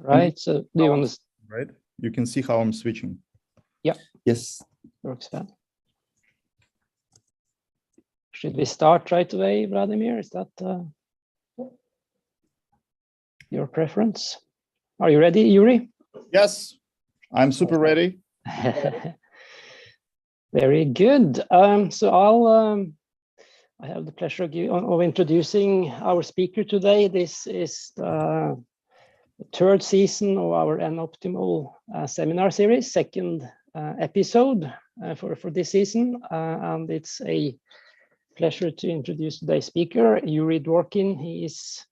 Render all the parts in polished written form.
Right. So do you want to? Right. You can see how I'm switching. Yeah. Yes. Works fine. Should we start right away, Vladimir? Is that your preference? Are you ready, Yury? Yes, I'm super ready. Very good. I have the pleasure of introducing our speaker today. This is the third season of our N-Optimal seminar series, second episode for this season. And it's a pleasure to introduce today's speaker, Yury Dvorkin. He is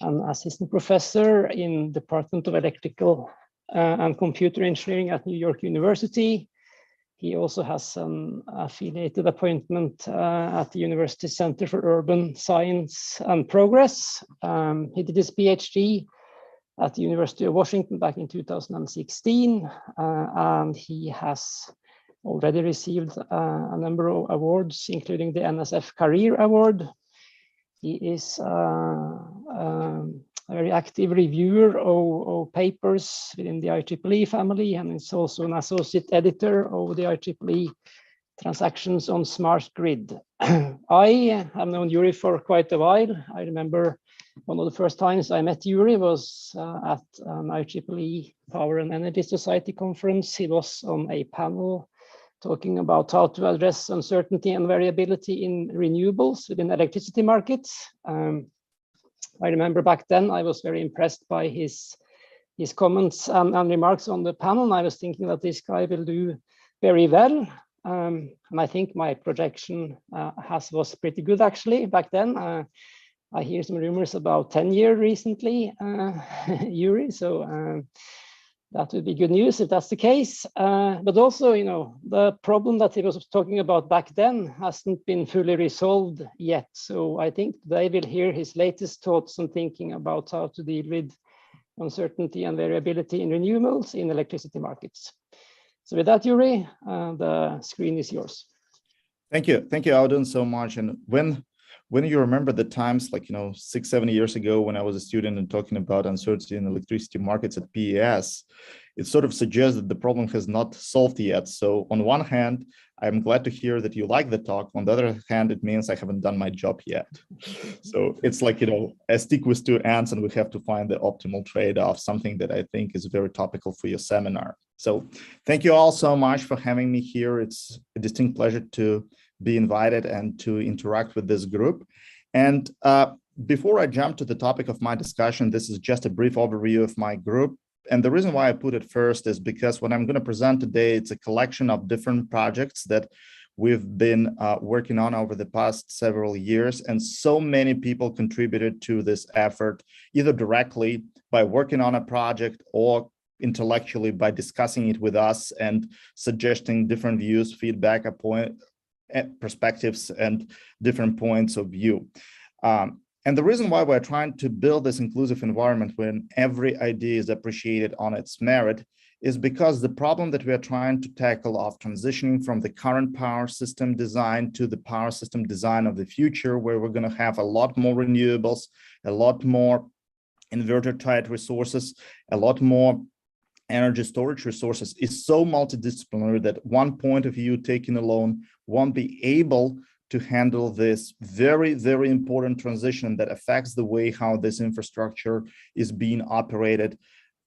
an assistant professor in Department of Electrical and Computer Engineering at New York University. He also has an affiliated appointment at the University Center for Urban Science and Progress. He did his PhD at the University of Washington back in 2016, and he has already received a number of awards, including the NSF Career Award. He is a very active reviewer of papers within the IEEE family, and is also an associate editor of the IEEE Transactions on Smart Grid. I have known Yury for quite a while. I remember one of the first times I met Yury was at an IEEE Power and Energy Society conference. He was on a panel talking about how to address uncertainty and variability in renewables within electricity markets. I remember back then I was very impressed by his comments and remarks on the panel. And I was thinking that this guy will do very well. And I think my projection was pretty good actually back then. I hear some rumors about tenure recently, Yury. So that would be good news if that's the case. But also, you know, the problem that he was talking about back then hasn't been fully resolved yet. So I think today we'll hear his latest thoughts on thinking about how to deal with uncertainty and variability in renewables in electricity markets. So with that, Yury, the screen is yours. Thank you, Audun, so much. And when you remember the times, like, 6-7 years ago, when I was a student and talking about uncertainty in electricity markets at PES, it sort of suggests that the problem has not solved yet. So on one hand, I'm glad to hear that you like the talk. On the other hand, it means I haven't done my job yet. So it's like, a stick with two ends, and we have to find the optimal trade-off, something that I think is very topical for your seminar. So thank you all so much for having me here. It's a distinct pleasure to be invited and to interact with this group. And before I jump to the topic of my discussion, this is just a brief overview of my group. And the reason why I put it first is because what I'm going to present today, it's a collection of different projects that we've been working on over the past several years. And so many people contributed to this effort, either directly by working on a project or intellectually by discussing it with us and suggesting different views, feedback, perspectives, and different points of view. And the reason why we're trying to build this inclusive environment when every idea is appreciated on its merit is because the problem that we are trying to tackle of transitioning from the current power system design to the power system design of the future, where we're going to have a lot more renewables, a lot more inverter-tied resources, a lot more energy storage resources, is so multidisciplinary that one point of view taken alone won't be able to handle this very, very important transition that affects the way how this infrastructure is being operated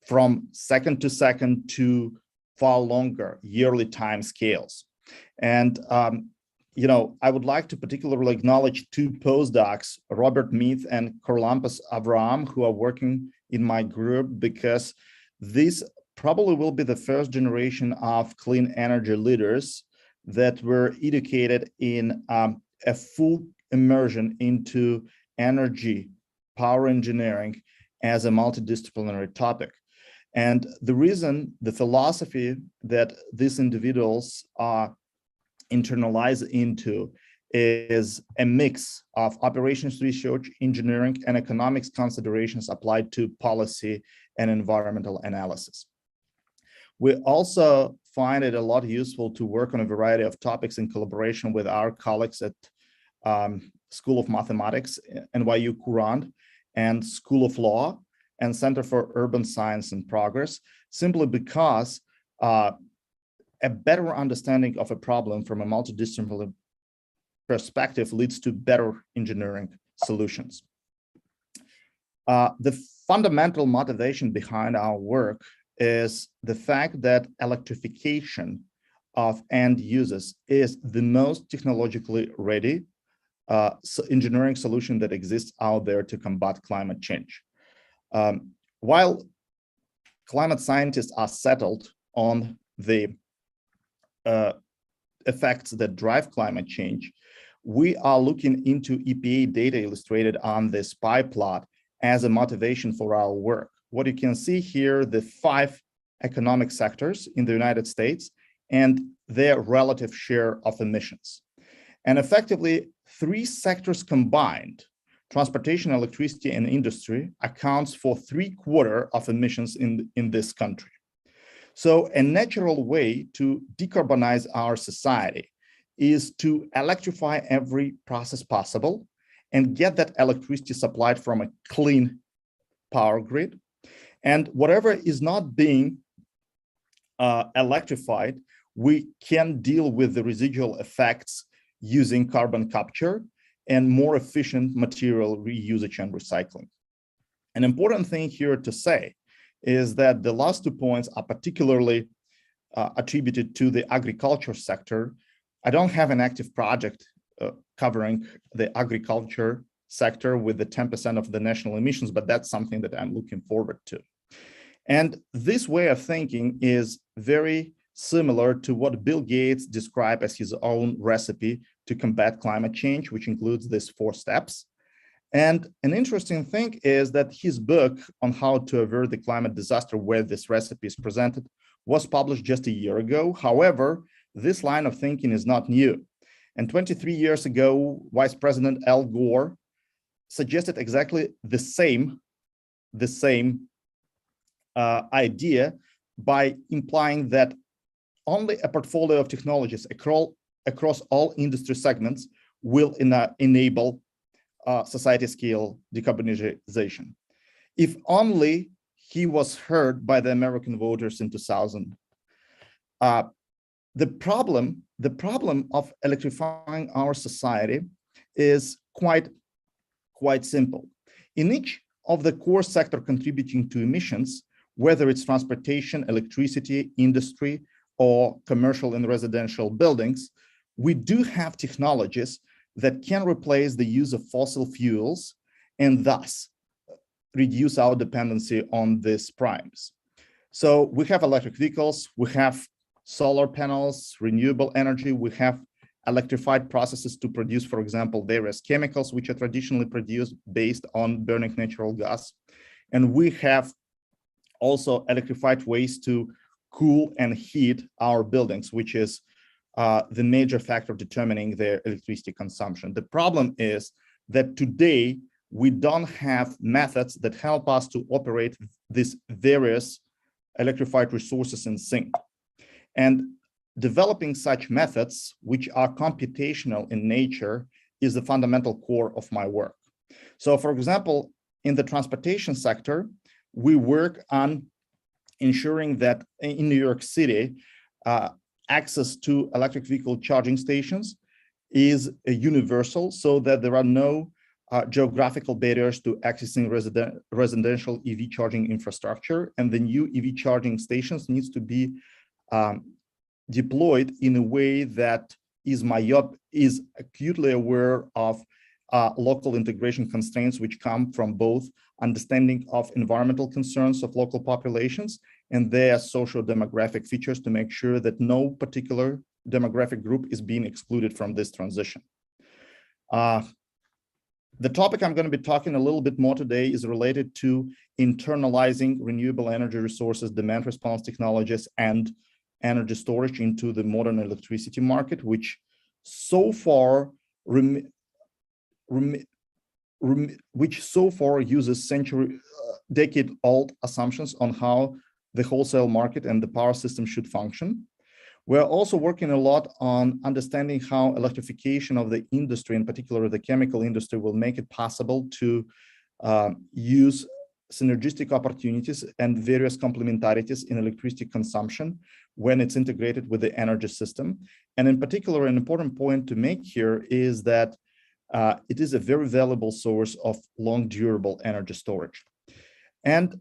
from second to second to far longer yearly time scales. And I would like to particularly acknowledge two postdocs, Robert Meath and Korlampos Avram, who are working in my group, because these probably will be the first generation of clean energy leaders that were educated in a full immersion into energy, power engineering as a multidisciplinary topic. And the reason, the philosophy that these individuals are internalized into is a mix of operations research, engineering, and economics considerations applied to policy and environmental analysis. We also find it a lot useful to work on a variety of topics in collaboration with our colleagues at School of Mathematics, NYU Courant, and School of Law, and Center for Urban Science and Progress, simply because a better understanding of a problem from a multidisciplinary perspective leads to better engineering solutions. The fundamental motivation behind our work is the fact that electrification of end users is the most technologically ready engineering solution that exists out there to combat climate change. While climate scientists are settled on the effects that drive climate change, we are looking into EPA data illustrated on this pie plot as a motivation for our work. What you can see here, the 5 economic sectors in the United States and their relative share of emissions. And effectively, 3 sectors combined, transportation, electricity, and industry, accounts for 3/4 of emissions in this country. So a natural way to decarbonize our society is to electrify every process possible and get that electricity supplied from a clean power grid. And whatever is not being electrified, we can deal with the residual effects using carbon capture and more efficient material reusage and recycling. An important thing here to say is that the last 2 points are particularly attributed to the agriculture sector. I don't have an active project covering the agriculture sector with the 10% of the national emissions, but that's something that I'm looking forward to. And this way of thinking is very similar to what Bill Gates described as his own recipe to combat climate change, which includes these 4 steps. And an interesting thing is that his book on how to avert the climate disaster, where this recipe is presented, was published just a year ago. However, this line of thinking is not new. And 23 years ago, Vice President Al Gore suggested exactly the same idea by implying that only a portfolio of technologies across all industry segments will enable society-scale decarbonization. If only he was heard by the American voters in 2000. The problem of electrifying our society is quite simple. In each of the core sector contributing to emissions, whether it's transportation, electricity, industry, or commercial and residential buildings, we do have technologies that can replace the use of fossil fuels and thus reduce our dependency on these primes. So we have electric vehicles, we have solar panels, renewable energy, we have electrified processes to produce, for example, various chemicals which are traditionally produced based on burning natural gas. And we have also electrified ways to cool and heat our buildings, which is the major factor determining their electricity consumption. The problem is that today we don't have methods that help us to operate these various electrified resources in sync. And developing such methods, which are computational in nature, is the fundamental core of my work. So, for example, in the transportation sector, we work on ensuring that in New York City, access to electric vehicle charging stations is universal, so that there are no geographical barriers to accessing residential EV charging infrastructure, and the new EV charging stations needs to be deployed in a way that is acutely aware of local integration constraints, which come from both understanding of environmental concerns of local populations and their social demographic features to make sure that no particular demographic group is being excluded from this transition. The topic I'm going to be talking a little bit more today is related to internalizing renewable energy resources, demand response technologies, and energy storage into the modern electricity market, which so far uses decade-old assumptions on how the wholesale market and the power system should function. We're also working a lot on understanding how electrification of the industry, in particular the chemical industry, will make it possible to use synergistic opportunities and various complementarities in electricity consumption when it's integrated with the energy system. And in particular, an important point to make here is that it is a very valuable source of long durable energy storage. And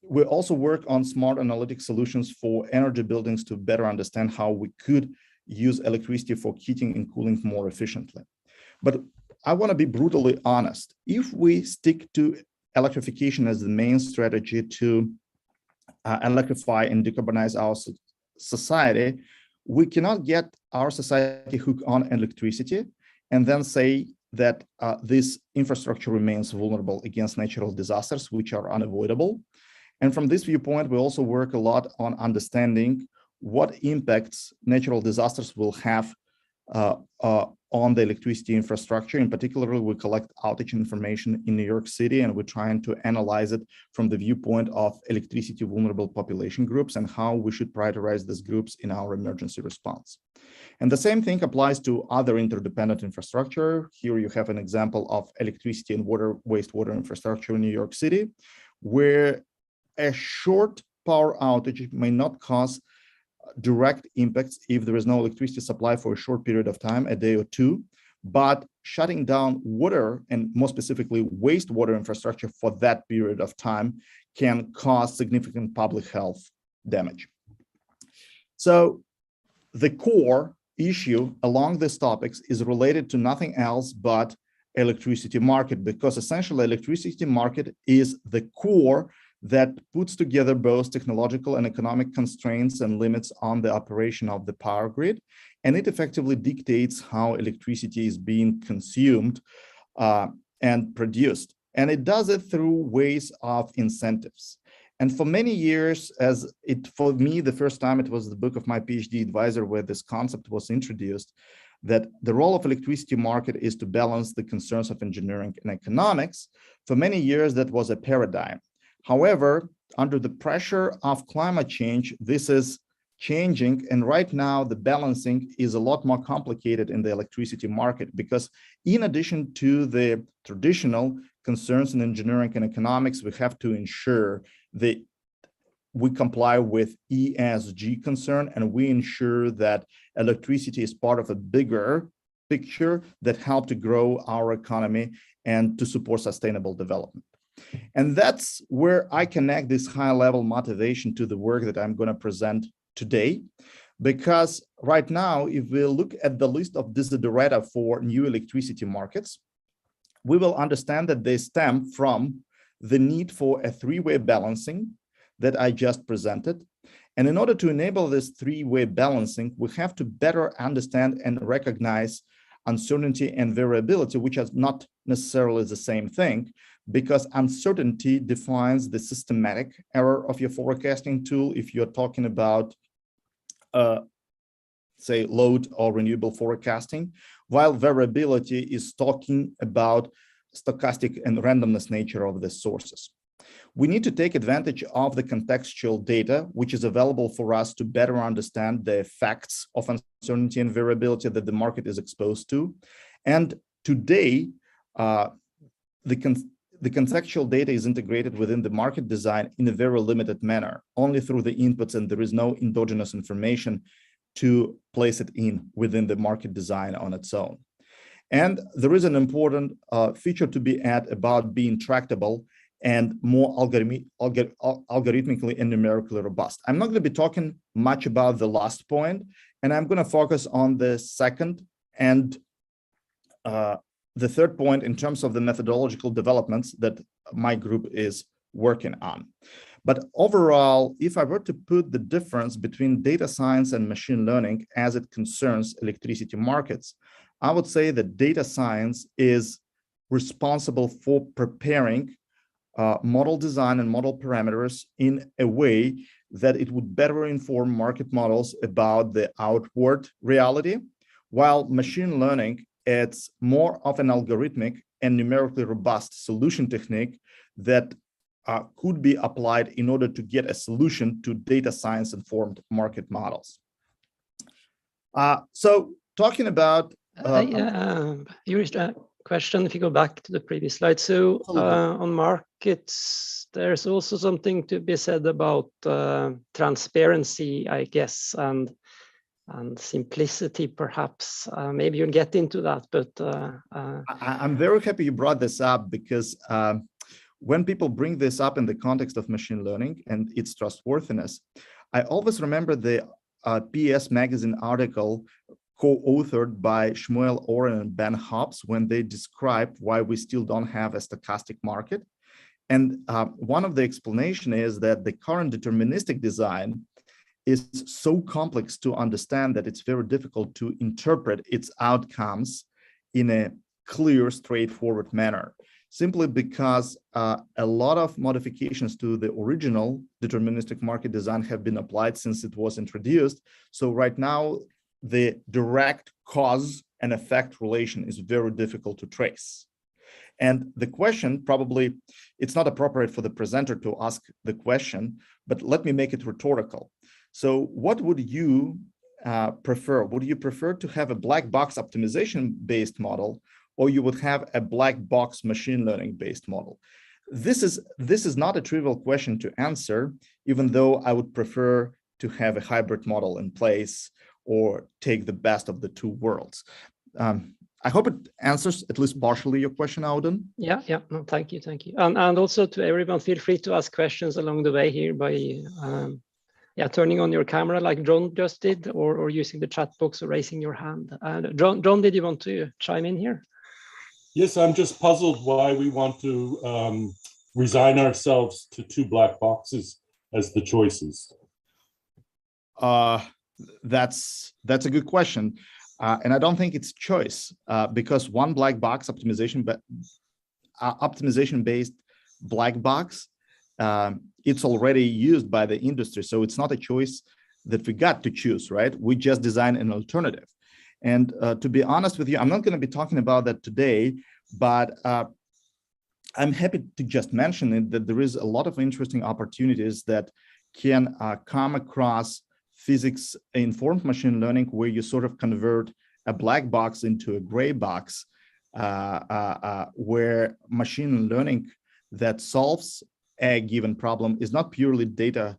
we also work on smart analytic solutions for energy buildings to better understand how we could use electricity for heating and cooling more efficiently. But I want to be brutally honest. If we stick to electrification as the main strategy to electrify and decarbonize our society, we cannot get our society hooked on electricity and then say that this infrastructure remains vulnerable against natural disasters, which are unavoidable. And from this viewpoint, we also work a lot on understanding what impacts natural disasters will have on the electricity infrastructure. In particular, we collect outage information in New York City, and we're trying to analyze it from the viewpoint of electricity vulnerable population groups and how we should prioritize these groups in our emergency response. And the same thing applies to other interdependent infrastructure. Here you have an example of electricity and wastewater infrastructure in New York City, where a short power outage may not cause direct impacts if there is no electricity supply for a short period of time, a day or two, but shutting down water and more specifically wastewater infrastructure for that period of time can cause significant public health damage. So the core issue along these topics is related to nothing else but electricity market, because essentially electricity market is the core that puts together both technological and economic constraints and limits on the operation of the power grid. And it effectively dictates how electricity is being consumed and produced. And it does it through ways of incentives. And for many years, for me, the first time it was the book of my PhD advisor where this concept was introduced, that the role of electricity market is to balance the concerns of engineering and economics. For many years, that was a paradigm. However, under the pressure of climate change, this is changing. And right now, the balancing is a lot more complicated in the electricity market, because in addition to the traditional concerns in engineering and economics, we have to ensure that we comply with ESG concern, and we ensure that electricity is part of a bigger picture that help to grow our economy and to support sustainable development. And that's where I connect this high-level motivation to the work that I'm going to present today. Because right now, if we look at the list of desiderata for new electricity markets, we will understand that they stem from the need for a three-way balancing that I just presented. And in order to enable this three-way balancing, we have to better understand and recognize uncertainty and variability, which are not necessarily the same thing, because uncertainty defines the systematic error of your forecasting tool if you're talking about, say, load or renewable forecasting, while variability is talking about stochastic and randomness nature of the sources. We need to take advantage of the contextual data, which is available for us to better understand the effects of uncertainty and variability that the market is exposed to. And today, the contextual data is integrated within the market design in a very limited manner, only through the inputs, and there is no endogenous information to place it in within the market design on its own. And there is an important feature to be added about being tractable and more algorithmically and numerically robust. I'm not going to be talking much about the last point, and I'm going to focus on the second and the third point in terms of the methodological developments that my group is working on. But overall, if I were to put the difference between data science and machine learning as it concerns electricity markets, I would say that data science is responsible for preparing model design and model parameters in a way that it would better inform market models about the outward reality, while machine learning, it's more of an algorithmic and numerically robust solution technique that could be applied in order to get a solution to data science informed market models. So talking about Yury, question if you go back to the previous slide. So on markets, there's also something to be said about transparency, I guess, and simplicity, perhaps. Maybe you'll get into that, but I'm very happy you brought this up, because when people bring this up in the context of machine learning and its trustworthiness, I always remember the PS Magazine article co-authored by Shmuel Oren and Ben Hobbs, when they described why we still don't have a stochastic market. And one of the explanation is that the current deterministic design is so complex to understand that it's very difficult to interpret its outcomes in a clear, straightforward manner, simply because a lot of modifications to the original deterministic market design have been applied since it was introduced. So right now, the direct cause and effect relation is very difficult to trace. And the question, probably, it's not appropriate for the presenter to ask the question, but let me make it rhetorical. So what would you prefer? Would you prefer to have a black box optimization-based model, or you would have a black box machine learning-based model? This is not a trivial question to answer, even though I would prefer to have a hybrid model in place or take the best of the two worlds. I hope it answers at least partially your question, Audun. Yeah, no, thank you. And also to everyone, feel free to ask questions along the way here by turning on your camera like John just did, or using the chat box or raising your hand. John, did you want to chime in here? Yes, I'm just puzzled why we want to resign ourselves to two black boxes as the choices. That's a good question, and I don't think it's choice, because one black box optimization-based black box, it's already used by the industry, so it's not a choice that we got to choose, right? We just design an alternative. And to be honest with you, I'm not going to be talking about that today, but I'm happy to just mention it, that there is a lot of interesting opportunities that can come across physics-informed machine learning, where you sort of convert a black box into a gray box, where machine learning that solves a given problem is not purely data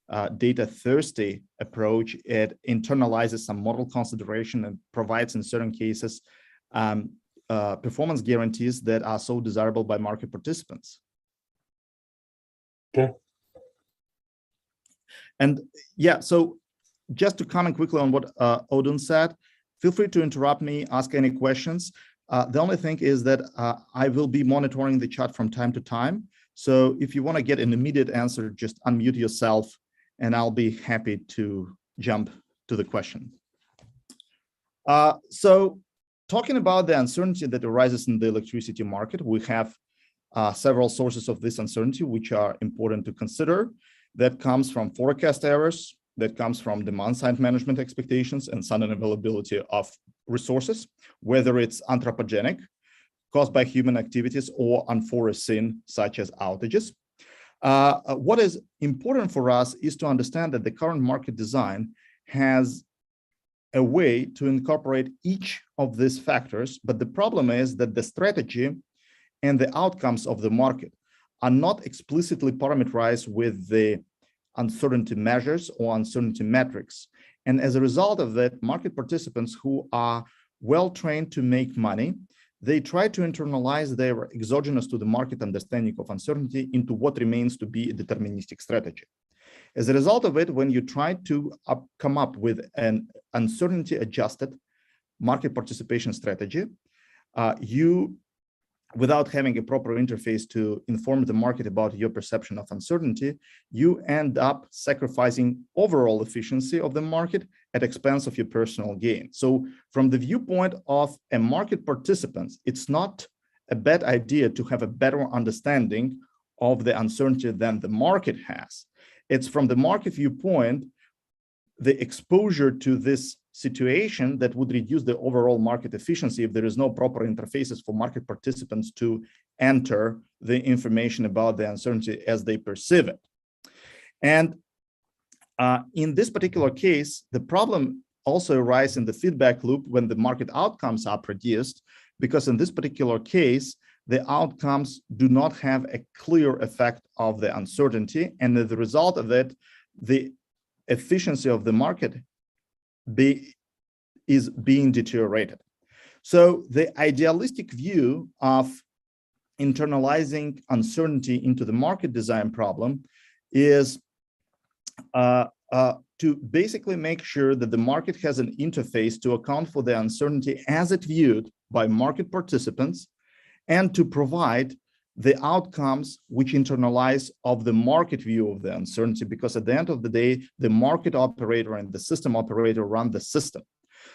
thirsty approach. It internalizes some model consideration and provides, in certain cases, performance guarantees that are so desirable by market participants. Okay. And yeah, so just to comment quickly on what Audun said, feel free to interrupt me, ask any questions. The only thing is that I will be monitoring the chat from time to time. So if you want to get an immediate answer, just unmute yourself, and I'll be happy to jump to the question. So talking about the uncertainty that arises in the electricity market, we have several sources of this uncertainty, which are important to consider. That comes from forecast errors, that comes from demand-side management expectations and sudden availability of resources, whether it's anthropogenic, caused by human activities, or unforeseen, such as outages. What is important for us is to understand that the current market design has a way to incorporate each of these factors, but the problem is that the strategy and the outcomes of the market are not explicitly parameterized with the uncertainty measures or uncertainty metrics. And as a result of that, market participants who are well trained to make money, they try to internalize their exogenous to the market understanding of uncertainty into what remains to be a deterministic strategy. As a result of it, when you try to come up with an uncertainty adjusted market participation strategy, without having a proper interface to inform the market about your perception of uncertainty, you end up sacrificing overall efficiency of the market at expense of your personal gain. So from the viewpoint of a market participant, it's not a bad idea to have a better understanding of the uncertainty than the market has. It's from the market viewpoint, the exposure to this situation that would reduce the overall market efficiency if there is no proper interfaces for market participants to enter the information about the uncertainty as they perceive it. And in this particular case, the problem also arises in the feedback loop when the market outcomes are produced, because in this particular case, the outcomes do not have a clear effect of the uncertainty, and as a result of it, the efficiency of the market is being deteriorated. So the idealistic view of internalizing uncertainty into the market design problem is to basically make sure that the market has an interface to account for the uncertainty as it viewed by market participants, and to provide the outcomes which internalize of the market view of the uncertainty, because at the end of the day, the market operator and the system operator run the system.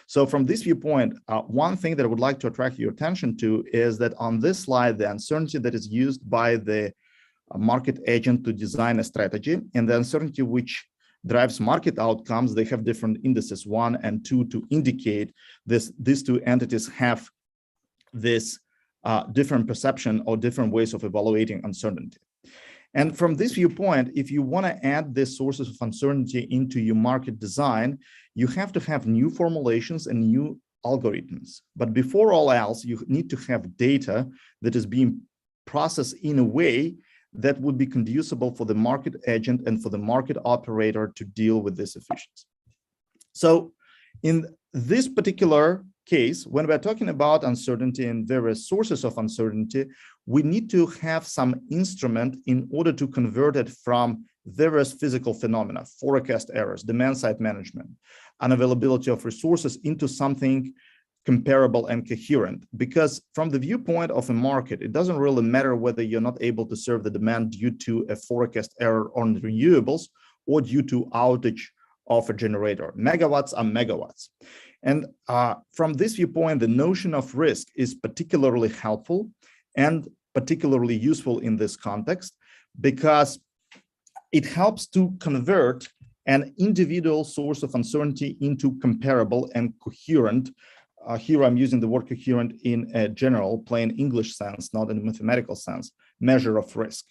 So from this viewpoint, one thing that I would like to attract your attention to is that on this slide, the uncertainty that is used by the market agent to design a strategy and the uncertainty which drives market outcomes, they have different indices, 1 and 2, to indicate these two entities have this different perception or different ways of evaluating uncertainty. And from this viewpoint, if you want to add these sources of uncertainty into your market design, you have to have new formulations and new algorithms. But before all else, you need to have data that is being processed in a way that would be conducible for the market agent and for the market operator to deal with this efficiency. So in this particular case, when we're talking about uncertainty and various sources of uncertainty, we need to have some instrument in order to convert it from various physical phenomena, forecast errors, demand side management, unavailability of resources, into something comparable and coherent. Because from the viewpoint of a market, it doesn't really matter whether you're not able to serve the demand due to a forecast error on renewables or due to outage of a generator. Megawatts are megawatts. And from this viewpoint, the notion of risk is particularly helpful and particularly useful in this context, because it helps to convert an individual source of uncertainty into comparable and coherent. Here I'm using the word coherent in a general, plain English sense, not in a mathematical sense, measure of risk.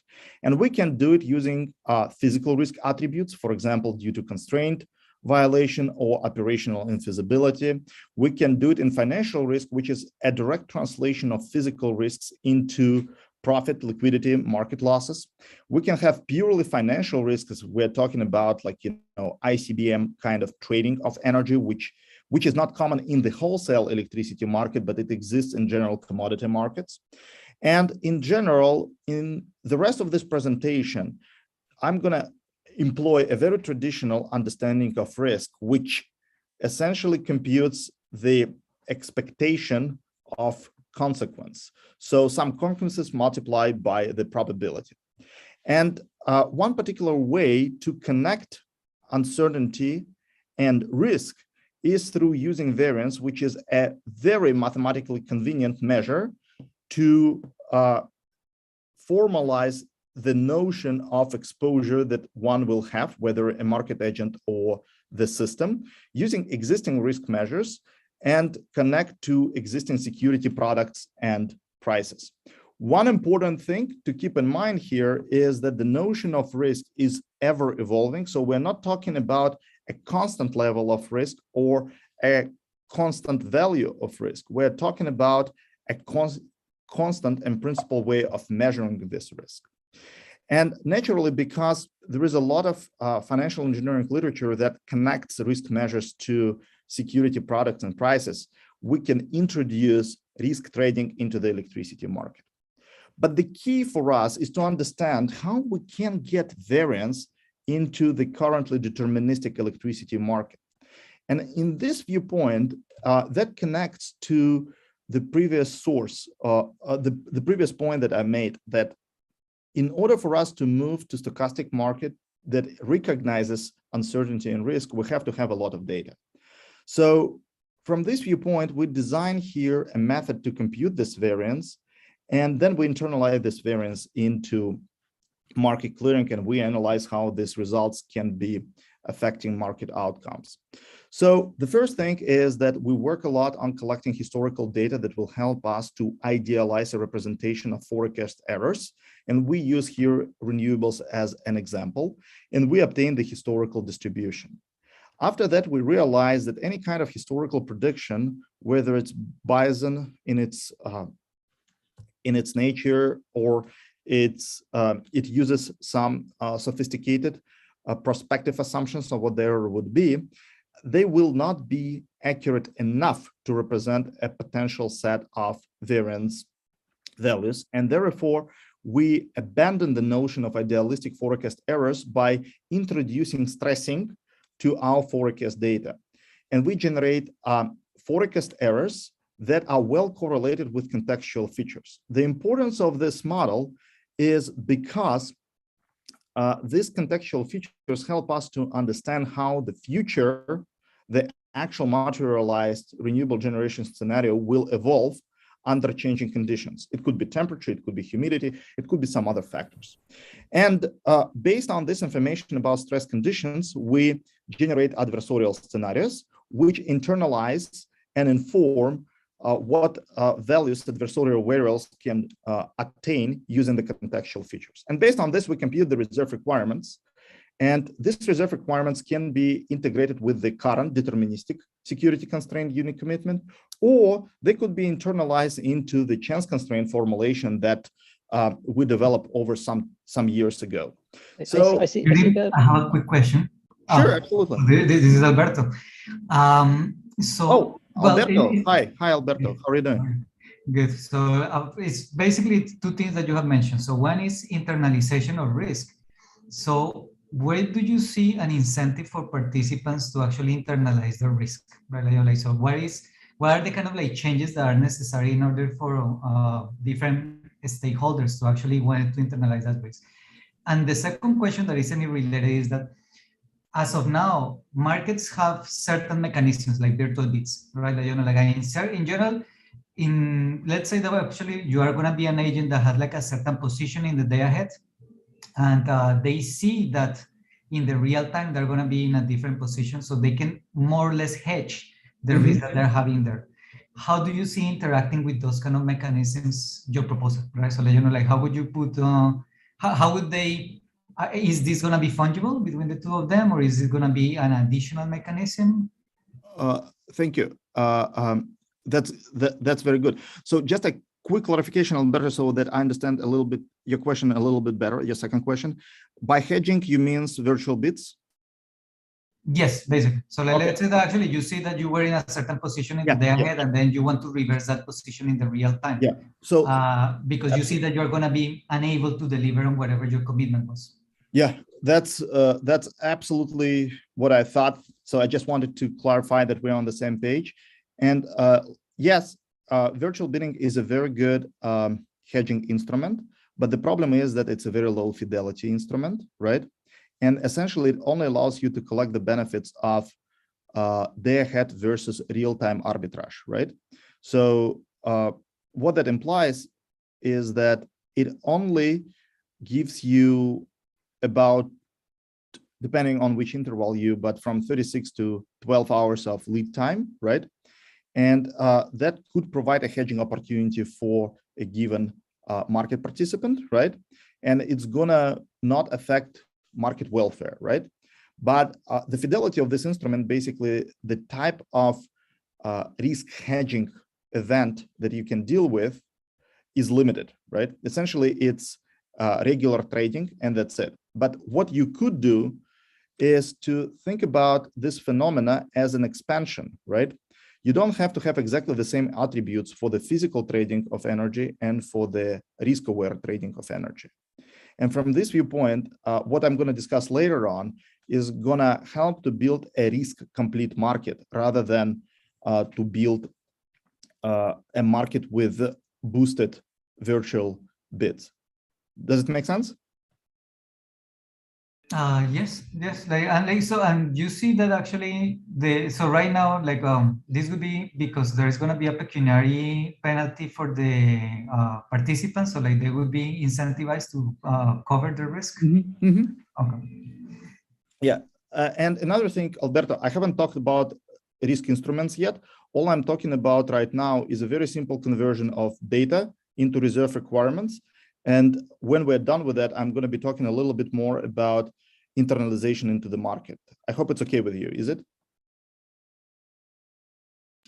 And we can do it using physical risk attributes, for example, due to constraint violation or operational infeasibility. We can do it in financial risk, which is a direct translation of physical risks into profit, liquidity, market losses. We can have purely financial risks. We're talking about, like, ICBM kind of trading of energy, which is not common in the wholesale electricity market, but it exists in general commodity markets. And in general, in the rest of this presentation, I'm going to employ a very traditional understanding of risk, which essentially computes the expectation of consequence. So some consequences multiplied by the probability. And one particular way to connect uncertainty and risk is through using variance, which is a very mathematically convenient measure to formalize the notion of exposure that one will have, whether a market agent or the system, using existing risk measures and connect to existing security products and prices. One important thing to keep in mind here is that the notion of risk is ever evolving. So we're not talking about a constant level of risk or a constant value of risk. We're talking about a constant and principal way of measuring this risk. And naturally, because there is a lot of financial engineering literature that connects risk measures to security products and prices, we can introduce risk trading into the electricity market. But the key for us is to understand how we can get variance into the currently deterministic electricity market. And in this viewpoint, that connects to the previous source, the previous point that I made, that in order for us to move to stochastic market that recognizes uncertainty and risk, we have to have a lot of data. So from this viewpoint, we design here a method to compute this variance, and then we internalize this variance into market clearing, and we analyze how these results can be affecting market outcomes. So the first thing is that we work a lot on collecting historical data that will help us to idealize a representation of forecast errors. And we use here renewables as an example, and we obtain the historical distribution. After that, we realized that any kind of historical prediction, whether it's Bayesian in its nature or it uses some sophisticated prospective assumptions of what the error would be, they will not be accurate enough to represent a potential set of variance values. And therefore, we abandon the notion of idealistic forecast errors by introducing stressing to our forecast data. And we generate forecast errors that are well correlated with contextual features. The importance of this model is because these contextual features help us to understand how the future, the actual materialized renewable generation scenario will evolve under changing conditions. It could be temperature, it could be humidity, it could be some other factors. And based on this information about stress conditions, we generate adversarial scenarios, which internalize and inform what values adversarial variables can attain using the contextual features. And based on this, we compute the reserve requirements. And these reserve requirements can be integrated with the current deterministic security constraint unit commitment, or they could be internalized into the chance constraint formulation that we developed over some years ago. So I have a quick question. Sure, absolutely. This is Alberto. Alberto. Hi, Alberto. How are you doing? Good. So it's basically two things that you have mentioned. So one is internalization of risk. So where do you see an incentive for participants to actually internalize the risk? Right? So what are the kind of like changes that are necessary in order for different stakeholders to actually want to internalize that risk? And the second question that isn't related is that as of now, markets have certain mechanisms like virtual bits, right? In general, let's say that actually you are going to be an agent that has like a certain position in the day ahead, and they see that in the real time they're going to be in a different position, so they can more or less hedge the risk that they're having there. How do you see interacting with those kind of mechanisms, your proposal, right? So how would you put, how would they, is this going to be fungible between the two of them, or is it going to be an additional mechanism? Thank you. That's very good. So just a quick clarification, Alberto, so that I understand a little bit your question a little bit better, your second question. By hedging, you means virtual bits? Yes, basically. So let's say that actually you see that you were in a certain position in the day ahead, and then you want to reverse that position in the real time. Yeah. So because you see that you're going to be unable to deliver on whatever your commitment was. Yeah, that's absolutely what I thought. So I just wanted to clarify that we're on the same page. And yes, virtual bidding is a very good hedging instrument, but the problem is that it's a very low fidelity instrument, right? And essentially, it only allows you to collect the benefits of day ahead versus real-time arbitrage, right? So what that implies is that it only gives you about, depending on which interval but from 36 to 12 hours of lead time, right? And that could provide a hedging opportunity for a given market participant, right? And it's gonna not affect market welfare, right? But the fidelity of this instrument, basically the type of risk hedging event that you can deal with is limited, right? Essentially, it's regular trading and that's it. But what you could do is to think about this phenomena as an expansion, right? You don't have to have exactly the same attributes for the physical trading of energy and for the risk-aware trading of energy. And from this viewpoint, what I'm going to discuss later on is going to help to build a risk-complete market rather than to build a market with boosted virtual bids. Does it make sense? Yes. And you see that actually so right now, this would be because there is going to be a pecuniary penalty for the participants, so they would be incentivized to cover the risk. Okay. Yeah, and another thing, Alberto, I haven't talked about risk instruments yet. All I'm talking about right now is a very simple conversion of data into reserve requirements. And when we're done with that, I'm going to be talking a little bit more about internalization into the market. I hope it's okay with you, is it?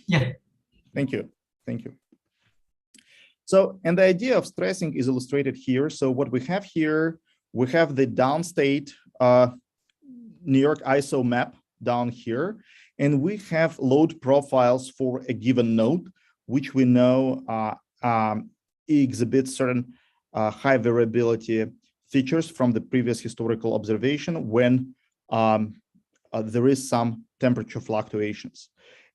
Yeah. Thank you. Thank you. So, and the idea of stressing is illustrated here. So what we have here, we have the downstate New York ISO map down here, and we have load profiles for a given node, which we know exhibits certain high variability features from the previous historical observation when there is some temperature fluctuations.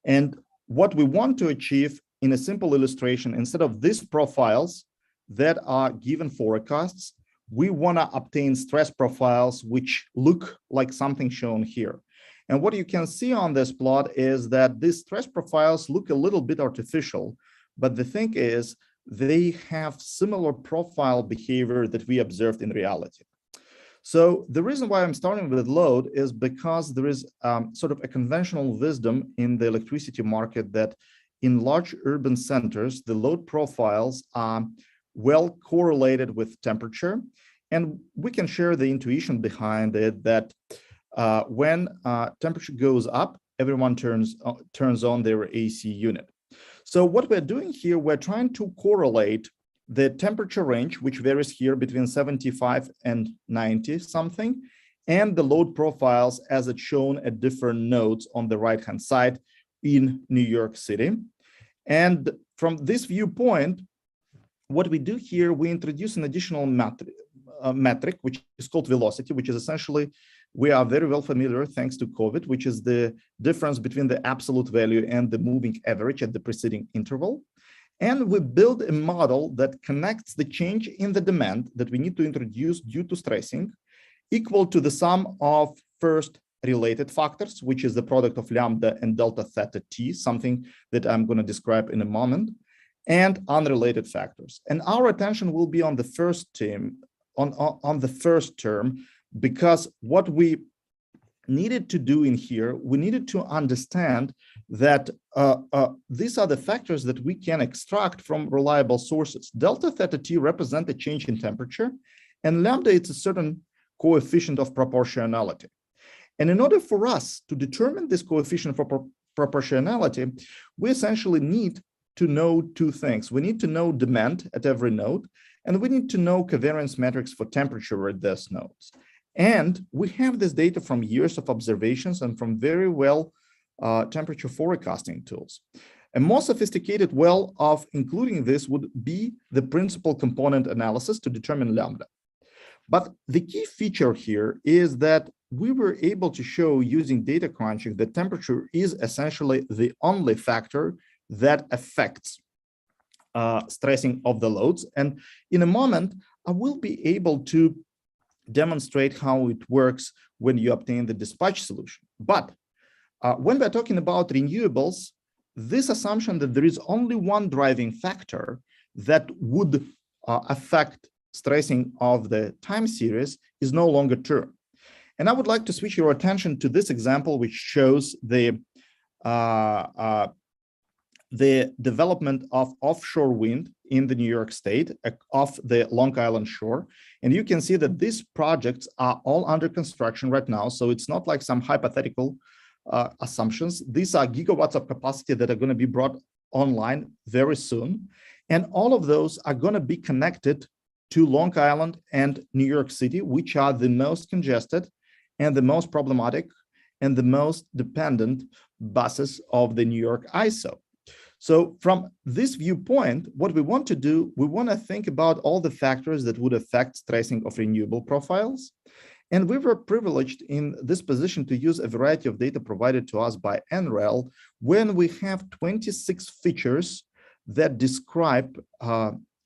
And what we want to achieve in a simple illustration, instead of these profiles that are given forecasts, we want to obtain stress profiles which look like something shown here. And what you can see on this plot is that these stress profiles look a little bit artificial, but the thing is they have similar profile behavior that we observed in reality. So the reason why I'm starting with load is because there is sort of a conventional wisdom in the electricity market that in large urban centers, the load profiles are well correlated with temperature. And we can share the intuition behind it that when temperature goes up, everyone turns on their AC unit. So what we're doing here, we're trying to correlate the temperature range, which varies here between 75 and 90 something, and the load profiles as it's shown at different nodes on the right-hand side in New York City. And from this viewpoint, what we do here, we introduce an additional metric, which is called velocity, which is essentially, we are very well familiar thanks to COVID, which is the difference between the absolute value and the moving average at the preceding interval. And we build a model that connects the change in the demand that we need to introduce due to stressing equal to the sum of first related factors, which is the product of lambda and delta theta t, something that I'm going to describe in a moment, and unrelated factors. And our attention will be on the first term, on the first term, because what we needed to do in here, we needed to understand that these are the factors that we can extract from reliable sources. Delta theta t represent a change in temperature, and lambda is a certain coefficient of proportionality. And in order for us to determine this coefficient for proportionality, we essentially need to know two things. We need to know demand at every node, and we need to know covariance metrics for temperature at those nodes. And we have this data from years of observations and from very well temperature forecasting tools. A more sophisticated way of including this would be the principal component analysis to determine lambda. But the key feature here is that we were able to show using data crunching that temperature is essentially the only factor that affects stressing of the loads. And in a moment, I will be able to demonstrate how it works when you obtain the dispatch solution. But when we're talking about renewables, this assumption that there is only one driving factor that would affect stressing of the time series is no longer true. And I would like to switch your attention to this example, which shows the development of offshore wind in the New York State off the Long Island shore. And you can see that these projects are all under construction right now. So it's not like some hypothetical assumptions. These are gigawatts of capacity that are going to be brought online very soon. And all of those are going to be connected to Long Island and New York City, which are the most congested and the most problematic and the most dependent buses of the New York ISO. So from this viewpoint, what we want to do, we want to think about all the factors that would affect stressing of renewable profiles. And we were privileged in this position to use a variety of data provided to us by NREL when we have 26 features that describe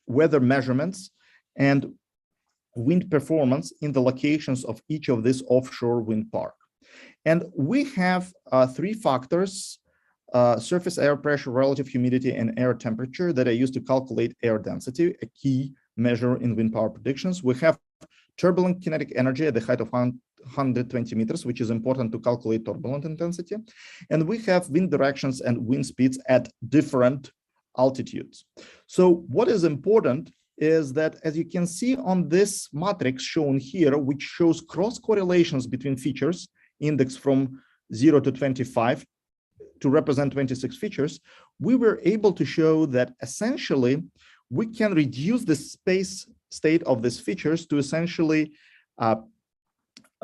weather measurements and wind performance in the locations of each of these offshore wind parks. And we have three factors: surface air pressure, relative humidity, and air temperature that are used to calculate air density, a key measure in wind power predictions. We have turbulent kinetic energy at the height of 120 meters, which is important to calculate turbulent intensity. And we have wind directions and wind speeds at different altitudes. So what is important is that, as you can see on this matrix shown here, which shows cross correlations between features indexed from 0 to 25 to represent 26 features, we were able to show that essentially we can reduce the space state of these features to essentially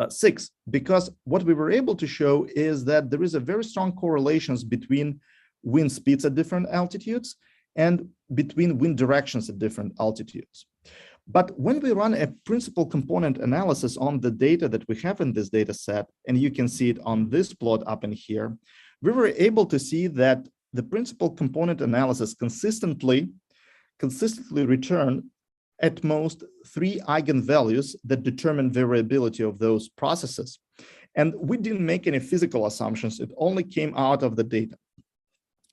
6, because what we were able to show is that there is a very strong correlations between wind speeds at different altitudes and between wind directions at different altitudes. But when we run a principal component analysis on the data that we have in this data set, and you can see it on this plot up in here, we were able to see that the principal component analysis consistently return at most 3 eigenvalues that determine variability of those processes. And we didn't make any physical assumptions, it only came out of the data.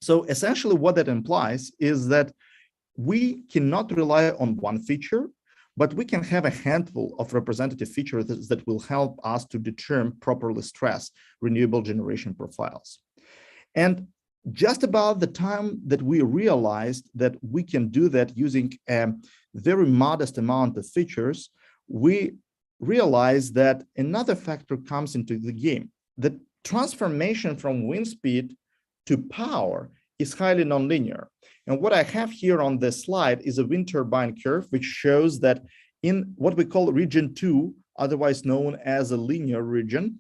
So essentially what that implies is that we cannot rely on one feature, but we can have a handful of representative features that will help us to determine properly stress renewable generation profiles. And just about the time that we realized that we can do that using a very modest amount of features, we realized that another factor comes into the game. The transformation from wind speed to power is highly nonlinear. And what I have here on this slide is a wind turbine curve, which shows that in what we call region 2, otherwise known as a linear region,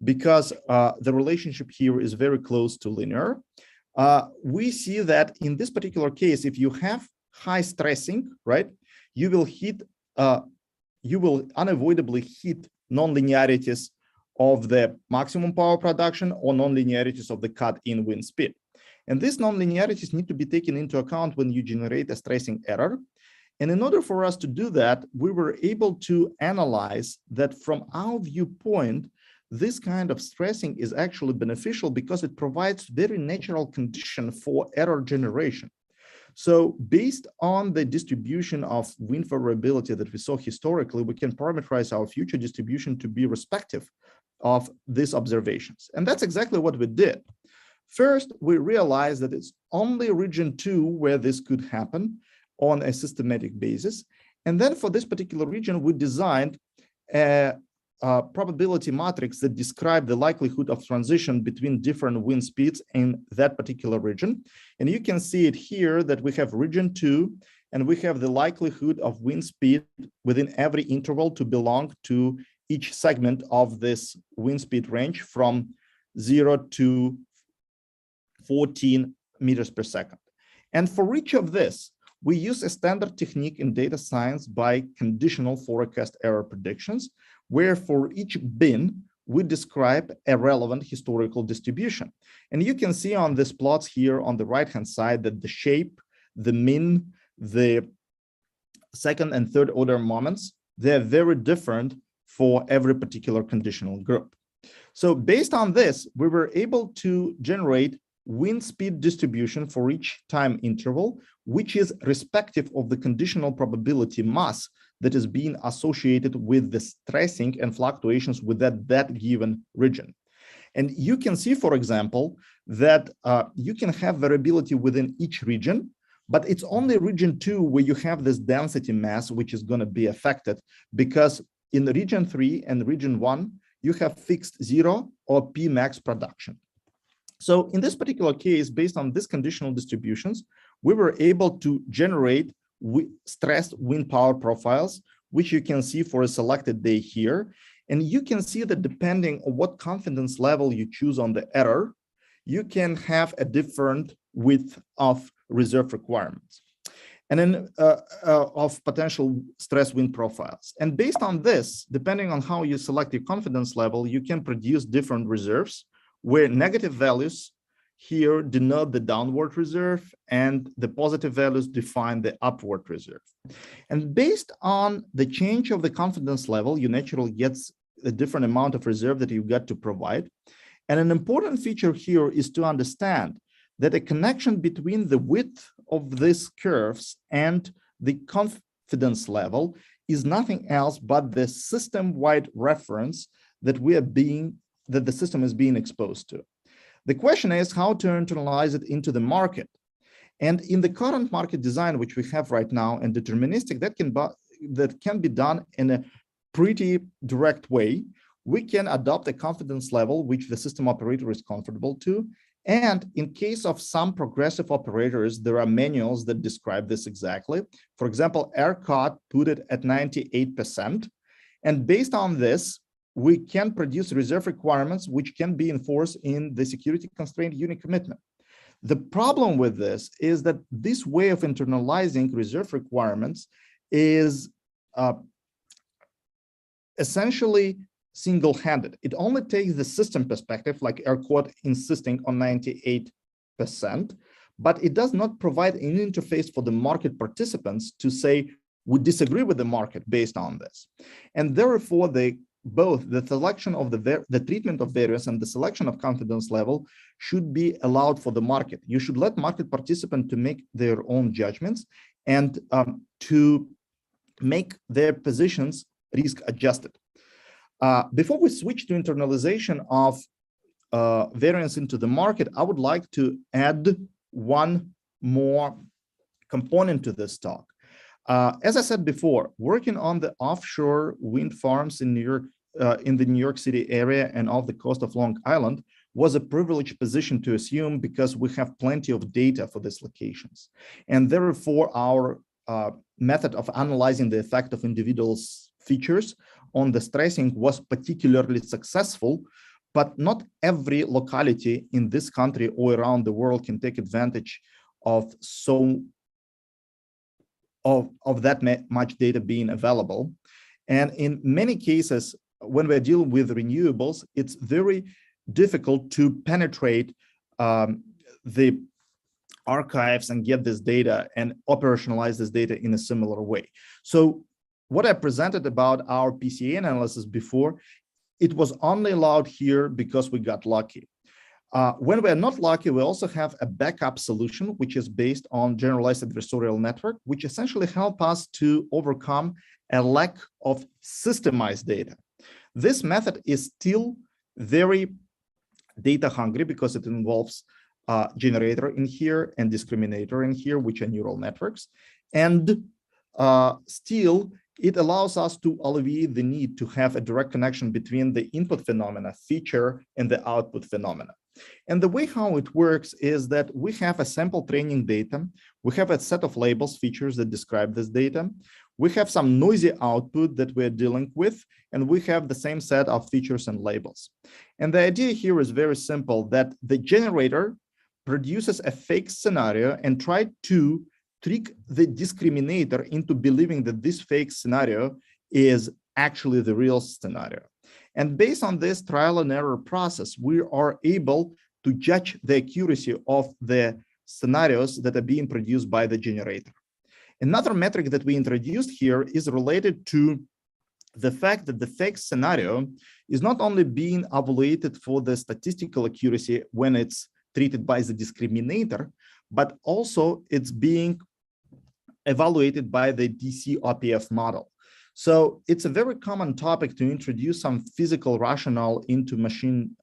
because the relationship here is very close to linear, we see that in this particular case, if you have high stressing, right, you will unavoidably hit nonlinearities of the maximum power production or nonlinearities of the cut-in wind speed. And these nonlinearities need to be taken into account when you generate a stressing error. And in order for us to do that, we were able to analyze that from our viewpoint, this kind of stressing is actually beneficial because it provides very natural condition for error generation. So based on the distribution of wind variability that we saw historically, we can parameterize our future distribution to be respective of these observations. And that's exactly what we did. First, we realized that it's only region 2 where this could happen on a systematic basis. And then for this particular region, we designed a probability matrix that describe the likelihood of transition between different wind speeds in that particular region. And you can see it here that we have region 2, and we have the likelihood of wind speed within every interval to belong to each segment of this wind speed range from 0 to 14 meters per second. And for each of this, we use a standard technique in data science by conditional forecast error predictions, where for each bin, we describe a relevant historical distribution. And you can see on these plots here on the right-hand side that the shape, the mean, the second and third order moments, they're very different for every particular conditional group. So based on this, we were able to generate wind speed distribution for each time interval, which is respective of the conditional probability mass that is being associated with the stressing and fluctuations within that given region. And you can see, for example, that you can have variability within each region, but it's only region 2 where you have this density mass, which is going to be affected, because in the region 3 and region 1, you have fixed 0 or P max production. So in this particular case, based on these conditional distributions, we were able to generate stressed wind power profiles, which you can see for a selected day here. And you can see that depending on what confidence level you choose on the error, you can have a different width of reserve requirements and then of potential stress wind profiles. And based on this, depending on how you select your confidence level, you can produce different reserves, where negative values here denote the downward reserve and the positive values define the upward reserve. And based on the change of the confidence level, you naturally get a different amount of reserve that you got to provide. And an important feature here is to understand that a connection between the width of these curves and the confidence level is nothing else but the system-wide reference that the system is being exposed to. The question is how to internalize it into the market. And in the current market design, which we have right now, and deterministic, that can be done in a pretty direct way. We can adopt a confidence level which the system operator is comfortable to. And in case of some progressive operators, there are manuals that describe this exactly. For example, ERCOT put it at 98%. And based on this, we can produce reserve requirements which can be enforced in the security constraint unit commitment. The problem with this is that this way of internalizing reserve requirements is essentially single-handed. It only takes the system perspective, like ERCOT insisting on 98%, but it does not provide an interface for the market participants to say, we disagree with the market based on this. And therefore, both the selection of the treatment of variance and the selection of confidence level should be allowed for the market. You should let market participants to make their own judgments and to make their positions risk adjusted. Before we switch to internalization of variance into the market, I would like to add one more component to this talk. As I said before, working on the offshore wind farms in New York, in the New York City area and off the coast of Long Island was a privileged position to assume because we have plenty of data for these locations. And therefore, our method of analyzing the effect of individual features on the stressing was particularly successful, but not every locality in this country or around the world can take advantage of that much data being available. And in many cases, when we're dealing with renewables, it's very difficult to penetrate the archives and get this data and operationalize this data in a similar way. So what I presented about our PCA analysis before, it was only allowed here because we got lucky. When we're not lucky, we also have a backup solution, which is based on generalized adversarial network, which essentially help us to overcome a lack of systemized data. This method is still very data hungry because it involves generator in here and discriminator in here, which are neural networks. And still, it allows us to alleviate the need to have a direct connection between the input phenomena feature and the output phenomena. And the way how it works is that we have a sample training data. We have a set of labels, features that describe this data. We have some noisy output that we're dealing with, and we have the same set of features and labels. And the idea here is very simple, that the generator produces a fake scenario and try to trick the discriminator into believing that this fake scenario is actually the real scenario. And based on this trial and error process, we are able to judge the accuracy of the scenarios that are being produced by the generator. Another metric that we introduced here is related to the fact that the fake scenario is not only being evaluated for the statistical accuracy when it's treated by the discriminator, but also it's being evaluated by the DC-OPF model. So it's a very common topic to introduce some physical rationale into machine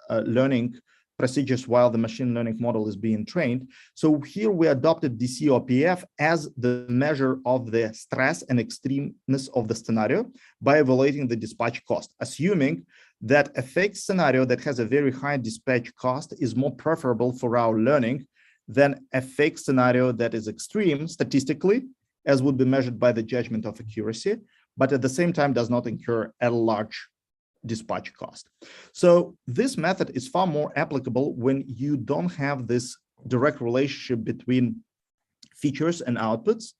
learning procedures while the machine learning model is being trained. So here we adopted DC-OPF as the measure of the stress and extremeness of the scenario by evaluating the dispatch cost, assuming that a fake scenario that has a very high dispatch cost is more preferable for our learning than a fake scenario that is extreme statistically, as would be measured by the judgment of accuracy, but at the same time does not incur a large dispatch cost. So this method is far more applicable when you don't have this direct relationship between features and outputs.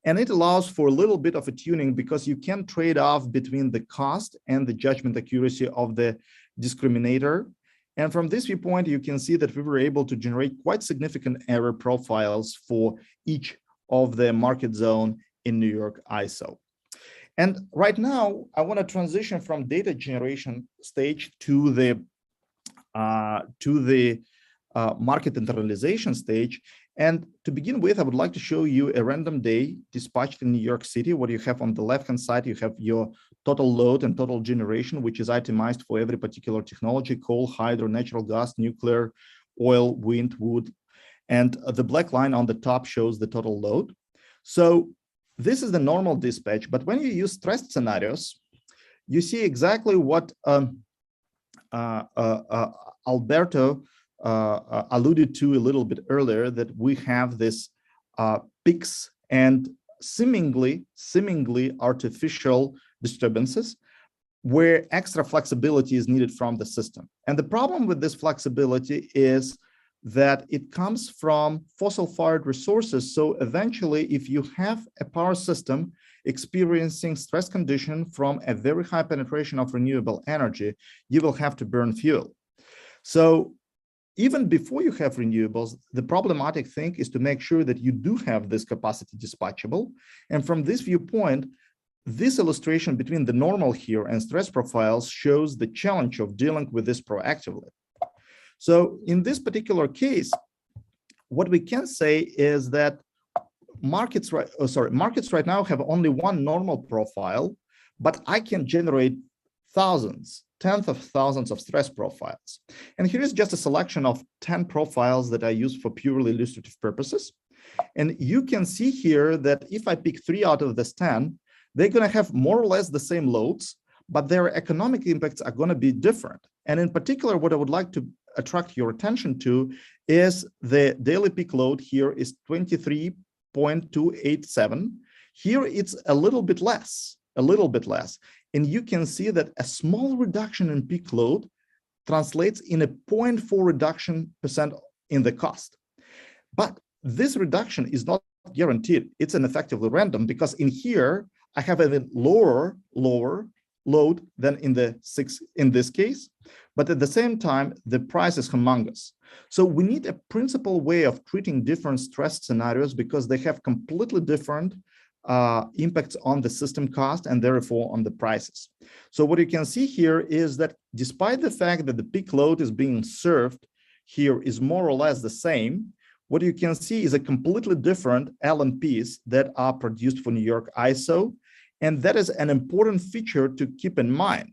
And it allows for a little bit of a tuning because you can trade off between the cost and the judgment accuracy of the discriminator. And from this viewpoint, you can see that we were able to generate quite significant error profiles for each of the market zone in New York ISO. And right now, I want to transition from data generation stage to the market internalization stage. And to begin with, I would like to show you a random day dispatched in New York City. What you have on the left-hand side, you have your total load and total generation, which is itemized for every particular technology: coal, hydro, natural gas, nuclear, oil, wind, wood. And the black line on the top shows the total load. So this is the normal dispatch, but when you use stressed scenarios, you see exactly what Alberto alluded to a little bit earlier, that we have this peaks and seemingly artificial disturbances where extra flexibility is needed from the system. And the problem with this flexibility is that it comes from fossil-fired resources. So eventually, if you have a power system experiencing stress condition from a very high penetration of renewable energy, you will have to burn fuel. So even before you have renewables, the problematic thing is to make sure that you do have this capacity dispatchable. And from this viewpoint, this illustration between the normal here and stress profiles shows the challenge of dealing with this proactively. So in this particular case, what we can say is that markets right now have only one normal profile, but I can generate thousands, tens of thousands of stress profiles. And here is just a selection of 10 profiles that I use for purely illustrative purposes. And you can see here that if I pick 3 out of this 10, they're going to have more or less the same loads, but their economic impacts are going to be different. And in particular, what I would like to attract your attention to is the daily peak load here is 23.287. Here it's a little bit less. And you can see that a small reduction in peak load translates in a 0.4 reduction % in the cost. But this reduction is not guaranteed. It's an effectively random, because in here, I have a lower load than in this case, but at the same time, the price is humongous. So we need a principal way of treating different stress scenarios, because they have completely different impacts on the system cost and therefore on the prices. So what you can see here is that despite the fact that the peak load is being served here is more or less the same, what you can see is a completely different LMPs that are produced for New York ISO. And that is an important feature to keep in mind,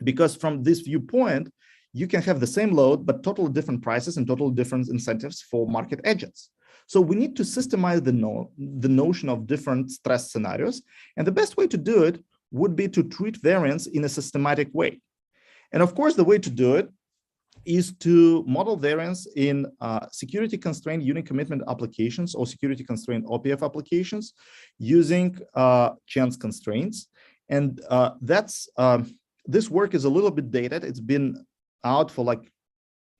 because from this viewpoint, you can have the same load, but totally different prices and totally different incentives for market agents. So we need to systemize the notion of different stress scenarios. And the best way to do it would be to treat variance in a systematic way. And of course, the way to do it is to model variance in security constrained unit commitment applications or security constrained OPF applications using ChanceConstraints. And this work is a little bit dated. It's been out for like